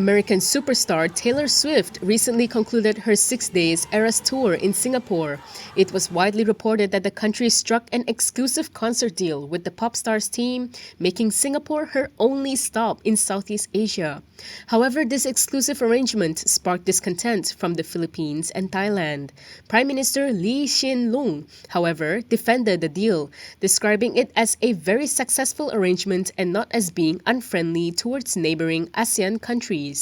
American superstar Taylor Swift recently concluded her 6 days Eras Tour in Singapore. It was widely reported that the country struck an exclusive concert deal with the pop star's team, making Singapore her only stop in Southeast Asia. However, this exclusive arrangement sparked discontent from the Philippines and Thailand. Prime Minister Lee Hsien Loong, however, defended the deal, describing it as a very successful arrangement and not as being unfriendly towards neighboring ASEAN countries.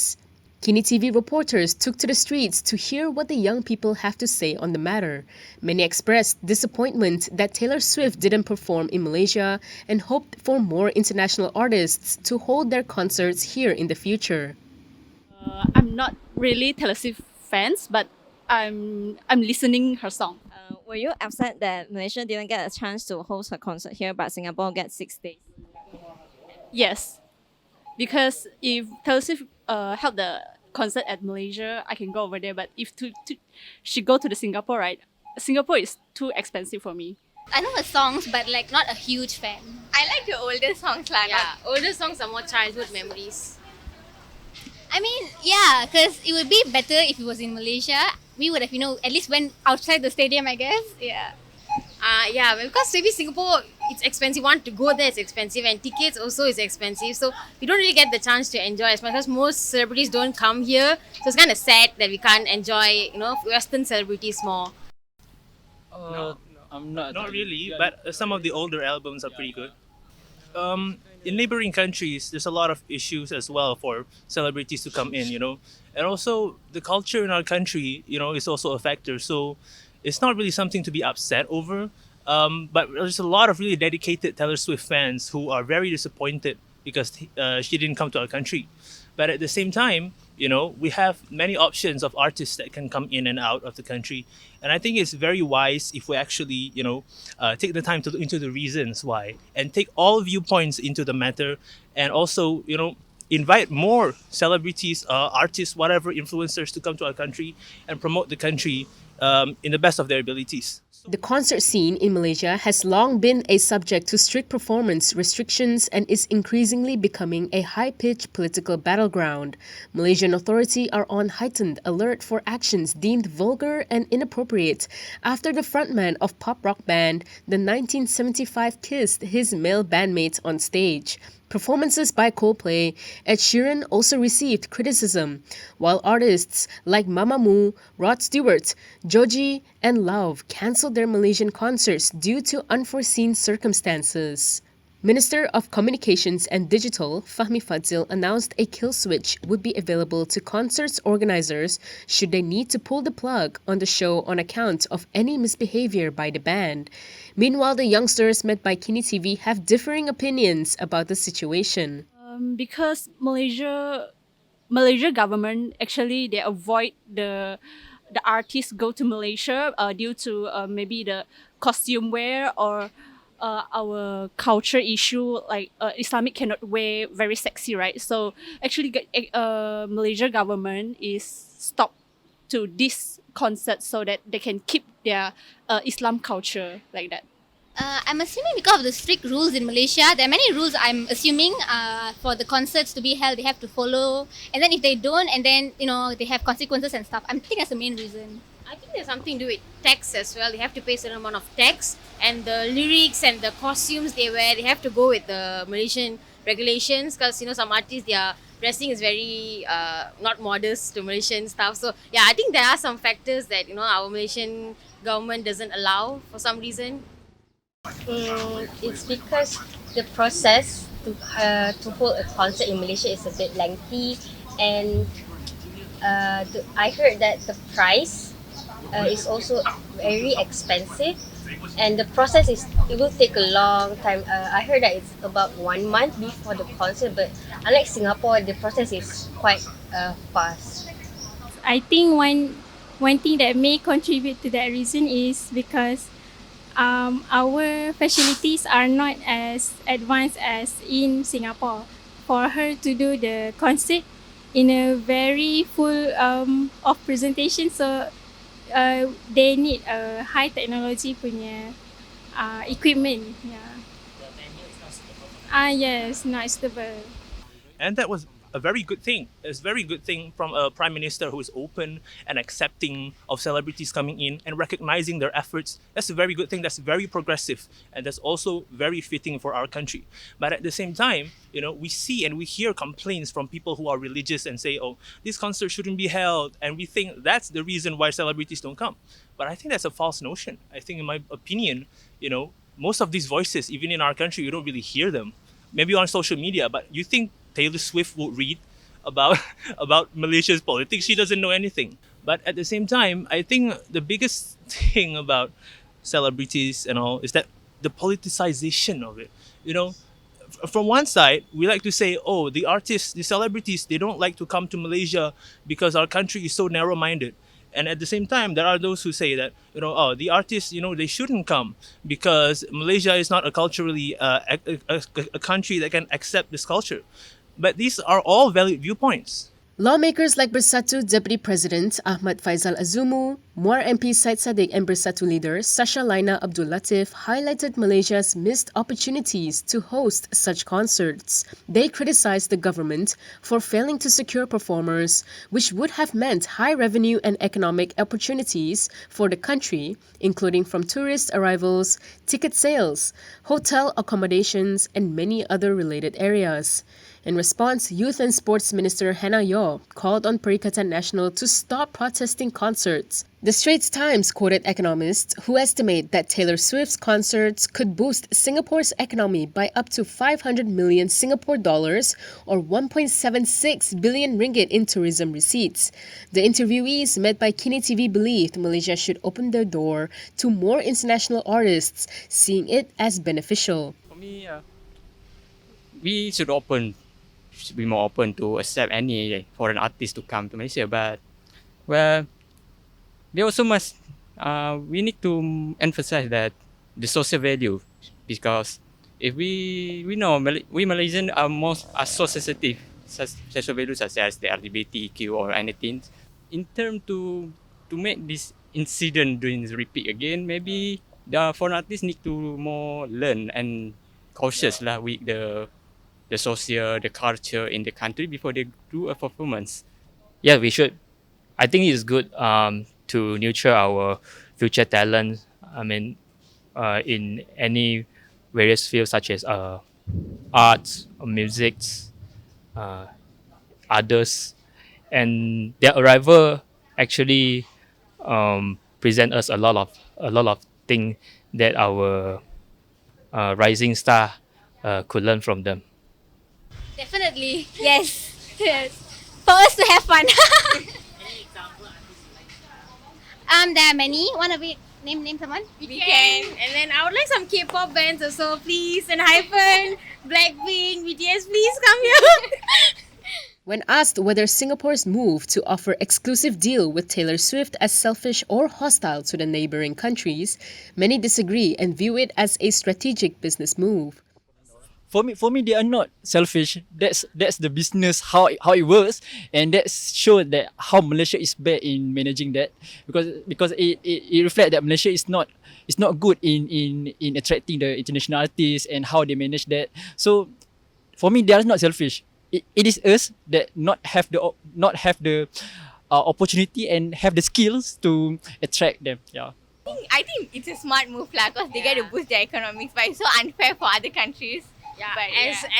KiniTV reporters took to the streets to hear what the young people have to say on the matter. Many expressed disappointment that Taylor Swift didn't perform in Malaysia and hoped for more international artists to hold their concerts here in the future. I'm not really Taylor Swift fans, but I'm listening her song. Were you upset that Malaysia didn't get a chance to host her concert here, but Singapore gets 6 days? Yes, because if Taylor Swift held the concert at Malaysia, I can go over there. But if she go to the Singapore, right? Singapore is too expensive for me. I know her songs, but like not a huge fan. I like the older songs, like Yeah. older songs are more childhood memories. I mean, yeah, because it would be better if it was in Malaysia. We would have, at least went outside the stadium, I guess. Yeah. Yeah, because maybe Singapore, it's expensive. Want to go there, it's expensive, and tickets also is expensive. So we don't really get the chance to enjoy as much because most celebrities don't come here. So it's kind of sad that we can't enjoy, Western celebrities more. No, I'm not. Not really, but some of the older albums are pretty good. In neighboring countries, there's a lot of issues as well for celebrities to come in, and also the culture in our country, is also a factor. So it's not really something to be upset over. But there's a lot of really dedicated Taylor Swift fans who are very disappointed because she didn't come to our country. But at the same time, we have many options of artists that can come in and out of the country. And I think it's very wise if we actually, take the time to look into the reasons why and take all viewpoints into the matter and also, invite more celebrities, artists, whatever, influencers to come to our country and promote the country in the best of their abilities. The concert scene in Malaysia has long been a subject to strict performance restrictions and is increasingly becoming a high-pitched political battleground. Malaysian authorities are on heightened alert for actions deemed vulgar and inappropriate after the frontman of pop rock band The 1975 kissed his male bandmate on stage. Performances by Coldplay, Ed Sheeran also received criticism, while artists like Mamamoo, Rod Stewart, Joji, and Love cancelled their Malaysian concerts due to unforeseen circumstances. Minister of Communications and Digital, Fahmi Fadzil, announced a kill switch would be available to concerts organizers should they need to pull the plug on the show on account of any misbehavior by the band. Meanwhile, the youngsters met by KiniTV have differing opinions about the situation. Because Malaysia government actually they avoid the artists go to Malaysia due to maybe the costume wear or our culture issue, like Islamic cannot wear very sexy, right? So actually Malaysia government is stopped to this concert so that they can keep their Islam culture like that. I'm assuming because of the strict rules in Malaysia, there are many rules I'm assuming for the concerts to be held, they have to follow. And then if they don't, and then, they have consequences and stuff. I think that's the main reason. I think there's something to do with tax as well. They have to pay a certain amount of tax, and the lyrics and the costumes they wear, they have to go with the Malaysian regulations because some artists, their dressing is very not modest to Malaysian stuff. So yeah, I think there are some factors that our Malaysian government doesn't allow for some reason. It's because the process to hold a concert in Malaysia is a bit lengthy, and I heard that the price is also very expensive, and the process it will take a long time. I heard that it's about 1 month before the concert, but unlike Singapore, the process is quite fast. I think one thing that may contribute to that reason is because our facilities are not as advanced as in Singapore. For her to do the concert in a very full of presentation, so they need a high technology punya equipment. Yeah. Yes, not suitable. And that was a very good thing. It's a very good thing from a prime minister who is open and accepting of celebrities coming in and recognizing their efforts. That's a very good thing. That's very progressive, and that's also very fitting for our country. But at the same time, we see and we hear complaints from people who are religious and say, "Oh, this concert shouldn't be held," and we think that's the reason why celebrities don't come. But I think that's a false notion. I think, in my opinion, most of these voices, even in our country, you don't really hear them. Maybe on social media, but you think Taylor Swift will read about about Malaysia's politics? She doesn't know anything. But at the same time, I think the biggest thing about celebrities and all is that the politicization of it. From one side, we like to say, oh, the artists, the celebrities, they don't like to come to Malaysia because our country is so narrow-minded. And at the same time, there are those who say that, oh, the artists, they shouldn't come because Malaysia is not a culturally, a country that can accept this culture. But these are all valid viewpoints. Lawmakers like Bersatu Deputy President Ahmad Faizal Azumu, Muar MP Syed Saddiq and Bersatu leader Sasha Laina Abdul Latif highlighted Malaysia's missed opportunities to host such concerts. They criticized the government for failing to secure performers, which would have meant high revenue and economic opportunities for the country, including from tourist arrivals, ticket sales, hotel accommodations, and many other related areas. In response, Youth and Sports Minister Hannah Yeoh called on Perikatan Nasional to stop protesting concerts. The Straits Times quoted economists who estimate that Taylor Swift's concerts could boost Singapore's economy by up to 500 million Singapore dollars or 1.76 billion ringgit in tourism receipts. The interviewees met by KiniTV believed Malaysia should open their door to more international artists, seeing it as beneficial. For me, we should be more open to accept any foreign artists to come to Malaysia. But we also must we need to emphasize that the social value, because if we know we Malaysians are so sensitive social values such as the LGBTQ or anything. In terms to make this incident doing repeat again, maybe the foreign artists need to more learn and cautious with the social, the culture in the country before they do a performance. Yeah, we should. I think it's good to nurture our future talent. I mean, in any various fields such as arts, music, others, and their arrival actually present us a lot of things that our rising star could learn from them. Definitely, yes. Yes. For us to have fun. There are many. Wanna name someone? We can. And then I would like some K-pop bands also, please. And Hyphen, Blackpink, BTS, please come here. When asked whether Singapore's move to offer exclusive deal with Taylor Swift as selfish or hostile to the neighboring countries, many disagree and view it as a strategic business move. For me, they are not selfish. That's the business how it works, and that shows that how Malaysia is bad in managing that, because it reflects that Malaysia is not good in attracting the international artists and how they manage that. So, for me, they are not selfish. It is us that not have the opportunity and have the skills to attract them. Yeah. I think it's a smart move because they get to boost their economics, but it's so unfair for other countries. Yeah, but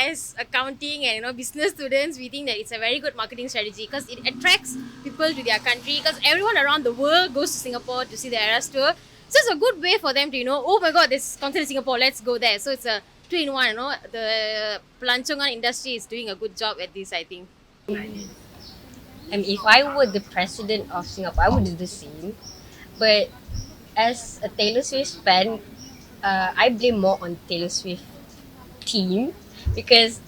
as accounting and business students, we think that it's a very good marketing strategy because it attracts people to their country, because everyone around the world goes to Singapore to see the Eras tour. So it's a good way for them to oh my god, there's concert in Singapore, let's go there. So it's a 2-in-1. The pelancongan industry is doing a good job at this, I think. If I were the president of Singapore, I would do the same. But as a Taylor Swift fan, I blame more on Taylor Swift team, because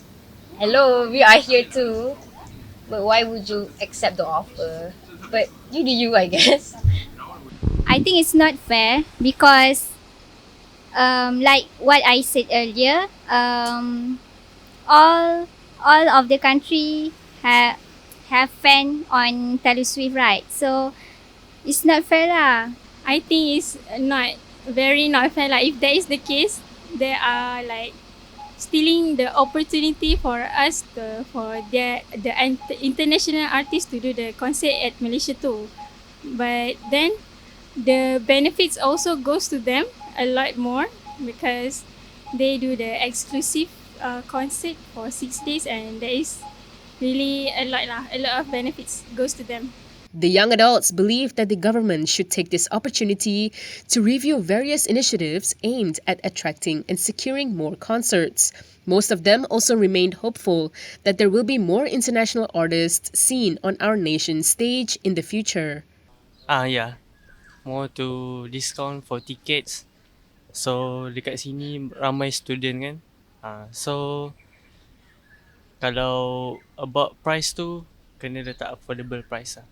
hello, we are here too, but why would you accept the offer? But you do you, I guess. I think it's not fair because like what I said earlier, all of the country have fan on Taylor Swift, right? So it's not fair lah. I think it's not fair. Like if that is the case, there are like stealing the opportunity for us for international artists to do the concert at Malaysia too. But then the benefits also goes to them a lot more because they do the exclusive concert for 6 days, and there is really a lot of benefits goes to them. The young adults believe that the government should take this opportunity to review various initiatives aimed at attracting and securing more concerts. Most of them also remained hopeful that there will be more international artists seen on our nation's stage in the future. Yeah, more to discount for tickets. So dekat sini ramai student kan. So kalau about price tu kena letak affordable price lah.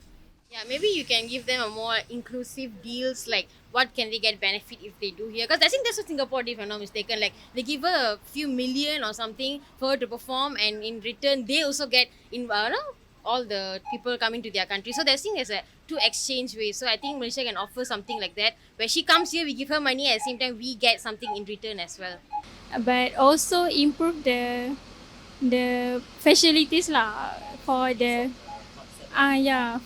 Yeah, maybe you can give them a more inclusive deals, like what can they get benefit if they do here? Because I think that's what Singapore did, if I'm not mistaken. Like they give her a few million or something for her to perform, and in return they also get all the people coming to their country. So they're seeing as a two exchange ways. So I think Malaysia can offer something like that, where she comes here, we give her money, at the same time we get something in return as well. But also improve the facilities lah for the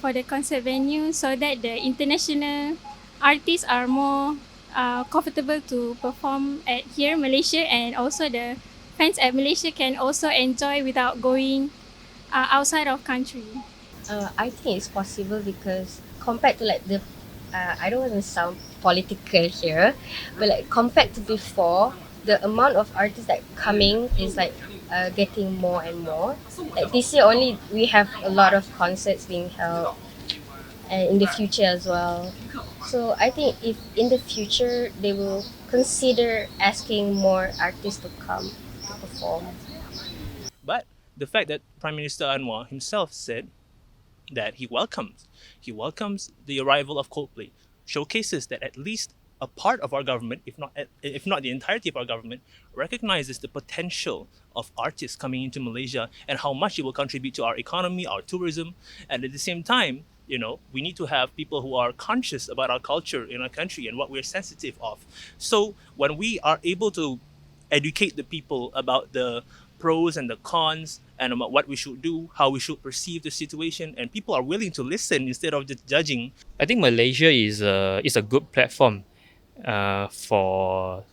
for the concert venue, so that the international artists are more comfortable to perform at here Malaysia, and also the fans at Malaysia can also enjoy without going outside of country. I think it's possible because compared to like the I don't want to sound political here, but like compared to before, the amount of artists that coming is like getting more and more. Like this year only we have a lot of concerts being held, and in the future as well. So I think if in the future they will consider asking more artists to come to perform. But the fact that Prime Minister Anwar himself said that he welcomes the arrival of Coldplay showcases that at least a part of our government, if not the entirety of our government, recognizes the potential of artists coming into Malaysia and how much it will contribute to our economy, our tourism, and at the same time, we need to have people who are conscious about our culture in our country and what we're sensitive of. So when we are able to educate the people about the pros and the cons and about what we should do, how we should perceive the situation, and people are willing to listen instead of just judging. I think Malaysia is a good platform for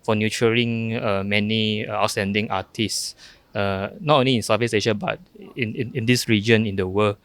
nurturing many outstanding artists, not only in Southeast Asia but in this region in the world.